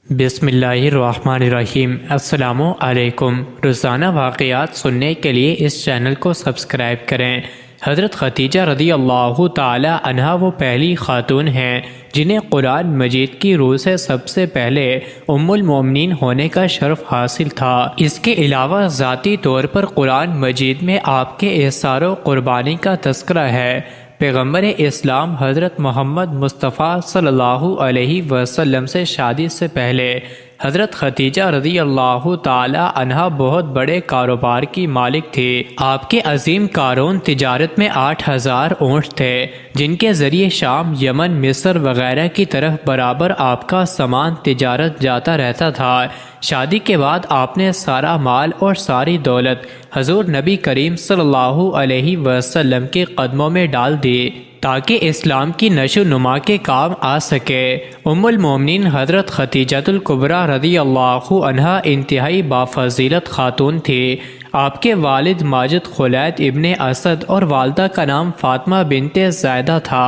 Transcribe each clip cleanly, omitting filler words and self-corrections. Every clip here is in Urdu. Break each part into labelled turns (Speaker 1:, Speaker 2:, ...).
Speaker 1: بسم اللہ الرحمن الرحیم۔ السلام علیکم۔ روزانہ واقعات سننے کے لیے اس چینل کو سبسکرائب کریں۔ حضرت خدیجہ رضی اللہ تعالی عنہا وہ پہلی خاتون ہیں جنہیں قرآن مجید کی روح سے سب سے پہلے ام المومنین ہونے کا شرف حاصل تھا۔ اس کے علاوہ ذاتی طور پر قرآن مجید میں آپ کے احسار و قربانی کا تذکرہ ہے۔ پیغمبر اسلام حضرت محمد مصطفیٰ صلی اللہ علیہ وسلم سے شادی سے پہلے حضرت خدیجہ رضی اللہ تعالی عنہا بہت بڑے کاروبار کی مالک تھی۔ آپ کے عظیم کارون تجارت میں 8000 اونٹ تھے جن کے ذریعے شام، یمن، مصر وغیرہ کی طرف برابر آپ کا سامان تجارت جاتا رہتا تھا۔ شادی کے بعد آپ نے سارا مال اور ساری دولت حضور نبی کریم صلی اللہ علیہ وسلم کے قدموں میں ڈال دی تاکہ اسلام کی نشو و نما کے کام آ سکے۔ ام المومنین حضرت خدیجہ الکبریٰ رضی اللہ عنہا انتہائی بافضیلت خاتون تھی۔ آپ کے والد ماجد خلید ابن اسد اور والدہ کا نام فاطمہ بنت زیدہ تھا۔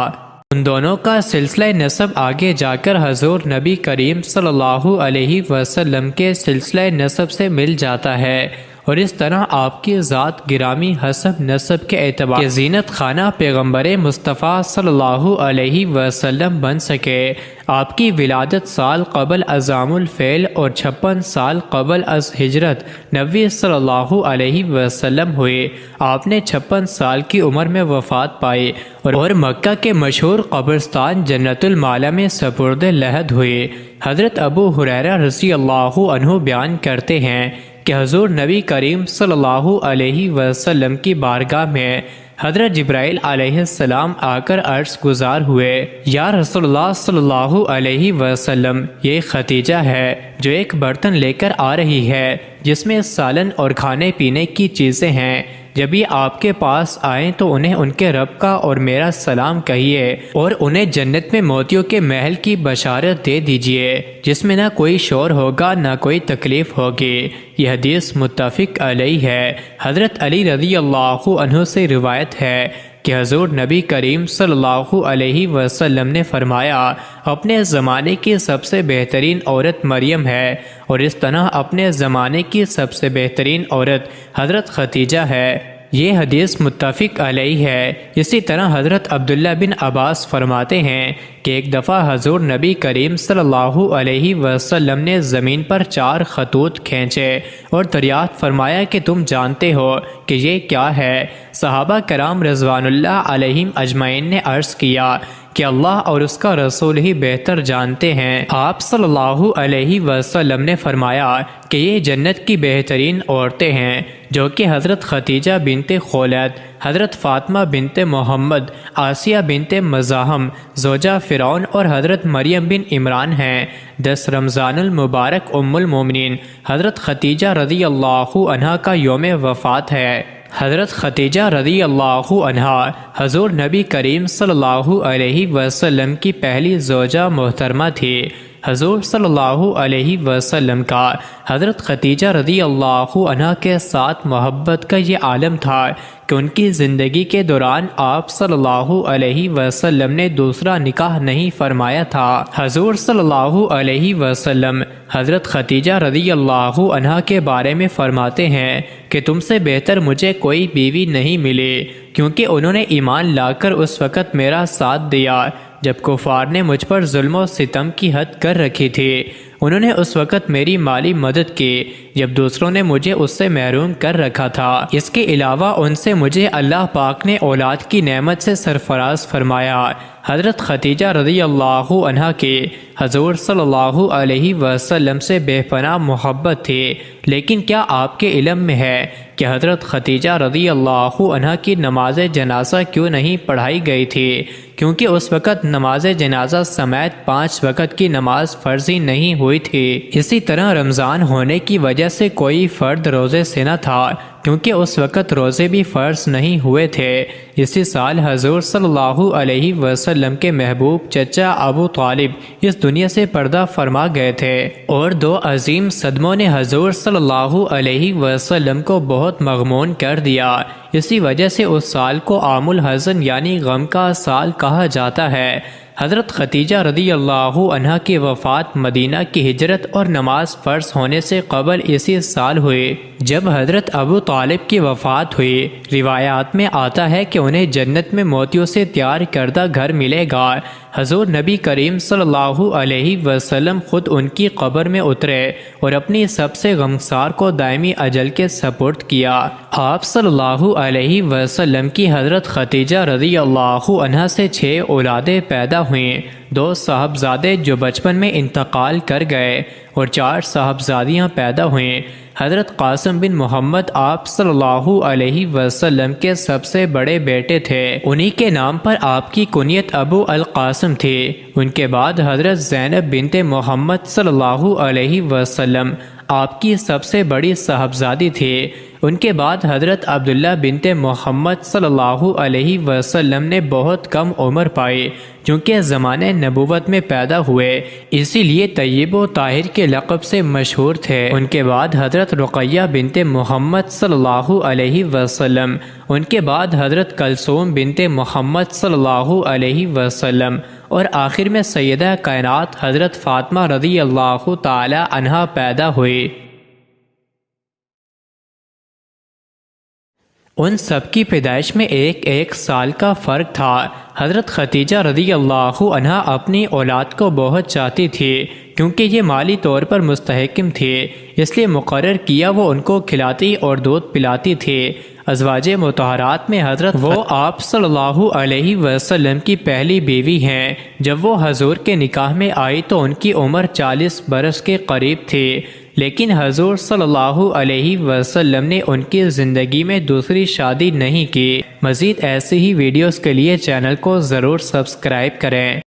Speaker 1: ان دونوں کا سلسلہ نسب آگے جا کر حضور نبی کریم صلی اللہ علیہ وسلم کے سلسلہ نسب سے مل جاتا ہے، اور اس طرح آپ کی ذات گرامی حسب نسب کے اعتبار سے زینت خانہ پیغمبر مصطفیٰ صلی اللہ علیہ وسلم بن سکے۔ آپ کی ولادت سال قبل از عام الفیل اور 56 سال قبل از ہجرت نبی صلی اللہ علیہ وسلم ہوئی۔ آپ نے 56 سال کی عمر میں وفات پائی اور مکہ کے مشہور قبرستان جنت المعلی میں سپرد لحد ہوئی۔ حضرت ابو ہریرہ رضی اللہ عنہ بیان کرتے ہیں کہ حضور نبی کریم صلی اللہ علیہ وسلم کی بارگاہ میں حضرت جبرائیل علیہ السلام آ کر عرض گزار ہوئے، یا رسول اللہ صلی اللہ علیہ وسلم، یہ خدیجہ ہے جو ایک برتن لے کر آ رہی ہے جس میں سالن اور کھانے پینے کی چیزیں ہیں۔ جب یہ آپ کے پاس آئیں تو انہیں ان کے رب کا اور میرا سلام کہیے، اور انہیں جنت میں موتیوں کے محل کی بشارت دے دیجیے جس میں نہ کوئی شور ہوگا نہ کوئی تکلیف ہوگی۔ یہ حدیث متفق علیہ ہے۔ حضرت علی رضی اللہ عنہ سے روایت ہے کہ حضور نبی کریم صلی اللہ علیہ وسلم نے فرمایا، اپنے زمانے کی سب سے بہترین عورت مریم ہے، اور اس طرح اپنے زمانے کی سب سے بہترین عورت حضرت خدیجہ ہے۔ یہ حدیث متفق علیہ ہے۔ اسی طرح حضرت عبداللہ بن عباس فرماتے ہیں کہ ایک دفعہ حضور نبی کریم صلی اللہ علیہ وسلم نے زمین پر 4 خطوط کھینچے اور دریافت فرمایا کہ تم جانتے ہو کہ یہ کیا ہے؟ صحابہ کرام رضوان اللہ علیہم اجمعین نے عرض کیا کہ اللہ اور اس کا رسول ہی بہتر جانتے ہیں۔ آپ صلی اللہ علیہ وسلم نے فرمایا کہ یہ جنت کی بہترین عورتیں ہیں، جو کہ حضرت خدیجہ بنت خولید، حضرت فاطمہ بنت محمد، آسیہ بنت مزاحم زوجہ فرعون اور حضرت مریم بن عمران ہیں۔ 10 رمضان المبارک ام المومنین حضرت خدیجہ رضی اللہ عنہا کا یوم وفات ہے۔ حضرت خدیجہ رضی اللہ عنہا حضور نبی کریم صلی اللہ علیہ وسلم کی پہلی زوجہ محترمہ تھی۔ حضور صلی اللہ علیہ وسلم کا حضرت خدیجہ رضی اللہ عنہا کے ساتھ محبت کا یہ عالم تھا کہ ان کی زندگی کے دوران آپ صلی اللہ علیہ وسلم نے دوسرا نکاح نہیں فرمایا تھا۔ حضور صلی اللہ علیہ وسلم حضرت خدیجہ رضی اللہ عنہا کے بارے میں فرماتے ہیں کہ تم سے بہتر مجھے کوئی بیوی نہیں ملی، کیونکہ انہوں نے ایمان لا کر اس وقت میرا ساتھ دیا جب کفار نے مجھ پر ظلم و ستم کی حد کر رکھی تھی۔ انہوں نے اس وقت میری مالی مدد کی جب دوسروں نے مجھے اس سے محروم کر رکھا تھا۔ اس کے علاوہ ان سے مجھے اللہ پاک نے اولاد کی نعمت سے سرفراز فرمایا۔ حضرت خدیجہ رضی اللہ عنہا کی حضور صلی اللہ علیہ وسلم سے بے پناہ محبت تھی، لیکن کیا آپ کے علم میں ہے کہ حضرت خدیجہ رضی اللہ عنہا کی نماز جنازہ کیوں نہیں پڑھائی گئی تھی؟ کیونکہ اس وقت نماز جنازہ سمیت 5 وقت کی نماز فرضی نہیں ہوئی تھی۔ اسی طرح رمضان ہونے کی وجہ سے کوئی فرد روزے سے نہ تھا، کیونکہ اس وقت روزے بھی فرض نہیں ہوئے تھے۔ اسی سال حضور صلی اللہ علیہ وسلم کے محبوب چچا ابو طالب اس دنیا سے پردہ فرما گئے تھے، اور 2 عظیم صدموں نے حضور صلی اللہ علیہ وسلم کو بہت مغمون کر دیا۔ اسی وجہ سے اس سال کو عام الحزن یعنی غم کا سال کہا جاتا ہے۔ حضرت خدیجہ رضی اللہ عنہا کی وفات مدینہ کی ہجرت اور نماز فرض ہونے سے قبل اسی سال ہوئی جب حضرت ابو طالب کی وفات ہوئی۔ روایات میں آتا ہے کہ انہیں جنت میں موتیوں سے تیار کردہ گھر ملے گا۔ حضور نبی کریم صلی اللہ علیہ وسلم خود ان کی قبر میں اترے اور اپنی سب سے غمگسار کو دائمی اجل کے سپرد کیا۔ آپ صلی اللہ علیہ وسلم کی حضرت خدیجہ رضی اللہ عنہا سے 6 اولادیں پیدا ہوئیں، 2 صاحبزادے جو بچپن میں انتقال کر گئے اور 4 صاحبزادیاں پیدا ہوئیں۔ حضرت قاسم بن محمد آپ صلی اللہ علیہ وسلم کے سب سے بڑے بیٹے تھے، انہی کے نام پر آپ کی کنیت ابو القاسم تھی۔ ان کے بعد حضرت زینب بنت محمد صلی اللہ علیہ وسلم آپ کی سب سے بڑی صاحبزادی تھی۔ ان کے بعد حضرت عبداللہ بنت محمد صلی اللہ علیہ وسلم نے بہت کم عمر پائی چونکہ زمانے نبوت میں پیدا ہوئے، اسی لیے طیب و طاہر کے لقب سے مشہور تھے۔ ان کے بعد حضرت رقیہ بنت محمد صلی اللہ علیہ وسلم، ان کے بعد حضرت کلثوم بنت محمد صلی اللہ علیہ وسلم اور آخر میں سیدہ کائنات حضرت فاطمہ رضی اللہ تعالی عنہا پیدا ہوئی۔ ان سب کی پیدائش میں ایک سال کا فرق تھا۔ حضرت خدیجہ رضی اللہ عنہا اپنی اولاد کو بہت چاہتی تھی کیونکہ یہ مالی طور پر مستحکم تھی، اس لیے مقرر کیا وہ ان کو کھلاتی اور دودھ پلاتی تھی۔ ازواج مطہرات میں حضرت وہ آپ صلی اللہ علیہ وسلم کی پہلی بیوی ہیں۔ جب وہ حضور کے نکاح میں آئی تو ان کی عمر 40 برس کے قریب تھی، لیکن حضور صلی اللہ علیہ وسلم نے ان کی زندگی میں دوسری شادی نہیں کی۔ مزید ایسی ہی ویڈیوز کے لیے چینل کو ضرور سبسکرائب کریں۔